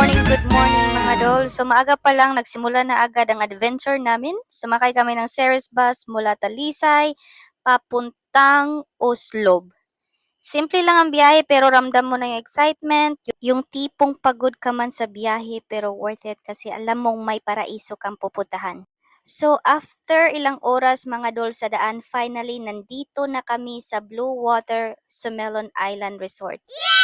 good morning mga dol. So maaga pa lang nagsimula na agad ang adventure namin. Sumakay kami ng Ceres bus mula Talisay papuntang Oslob. Simple lang ang biyahe pero ramdam mo na yung excitement, yung tipong pagod ka man sa biyahe pero worth it kasi alam mong may paraiso kang pupuntahan. So after ilang oras mga dol sa daan, finally nandito na kami sa Blue Water Sumelon Island Resort.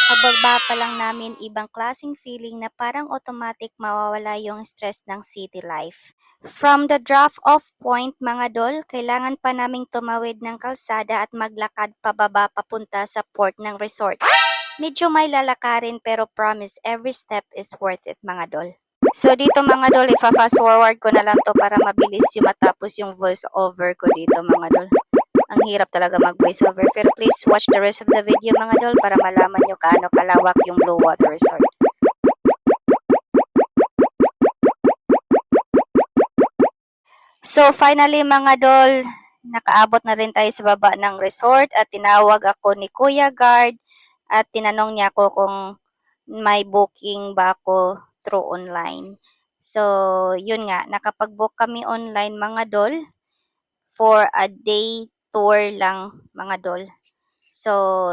Pagbaba pa lang namin ibang klaseng feeling na parang automatic mawawala yung stress ng city life. From the drop-off point mga dol, kailangan pa naming tumawid ng kalsada at maglakad pababa papunta sa port ng resort. Medyo may lalakarin pero promise every step is worth it mga dol. So dito mga dol, ifa-fast forward ko na lang to para mabilis yung matapos yung voice over ko dito mga dol. Ang hirap talaga mag-voice over pero please watch the rest of the video mga dol para malaman nyo kaano kalawak yung Blue Water Resort. So finally mga dol, nakaabot na rin tayo sa baba ng resort at tinawag ako ni Kuya Guard at tinanong niya ako kung may booking ba ako through online. So yun nga, nakapag-book kami online mga dol for a day tour lang mga dol. So,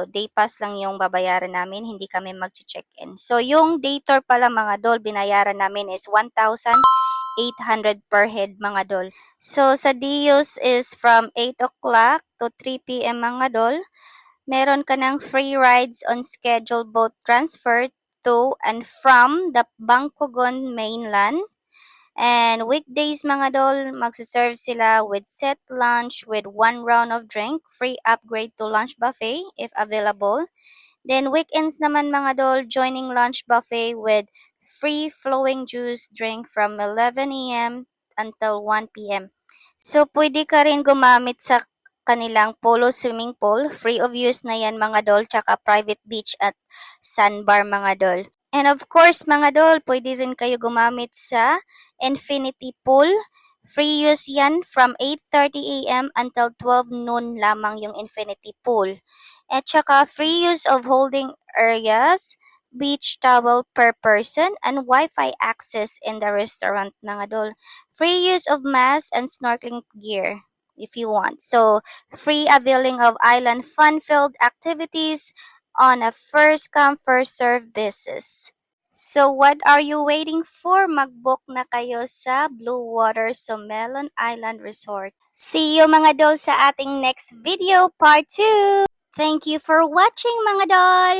day pass lang yung babayaran namin, hindi kami mag-check-in. So, yung day tour pala mga dol, binayaran namin is 1,800 per head mga dol. So, sa Dios is from 8 o'clock to 3 p.m. mga dol. Meron ka ng free rides on scheduled boat transfer to and from the Bangkogon mainland. And weekdays mga dol, magsaserve sila with set lunch with 1 round of drink, free upgrade to lunch buffet if available. Then weekends naman mga dol, joining lunch buffet with free flowing juice drink from 11 a.m. until 1 p.m. So pwede ka rin gumamit sa kanilang polo swimming pool, free of use na yan mga dol, tsaka private beach at sandbar mga dol. And of course mga dol, pwede rin kayo gumamit sa infinity pool. Free use yan from 8:30 a.m. until 12 noon lamang yung infinity pool. At saka free use of holding areas, beach towel per person, and Wi-Fi access in the restaurant mga dol. Free use of mask and snorkeling gear if you want. So, free availing of island fun-filled activities on a first-come, first-served basis. So, what are you waiting for? Mag-book na kayo sa Blue Water Sumelon Island Resort. See you mga dol sa ating next video, part 2! Thank you for watching mga dol!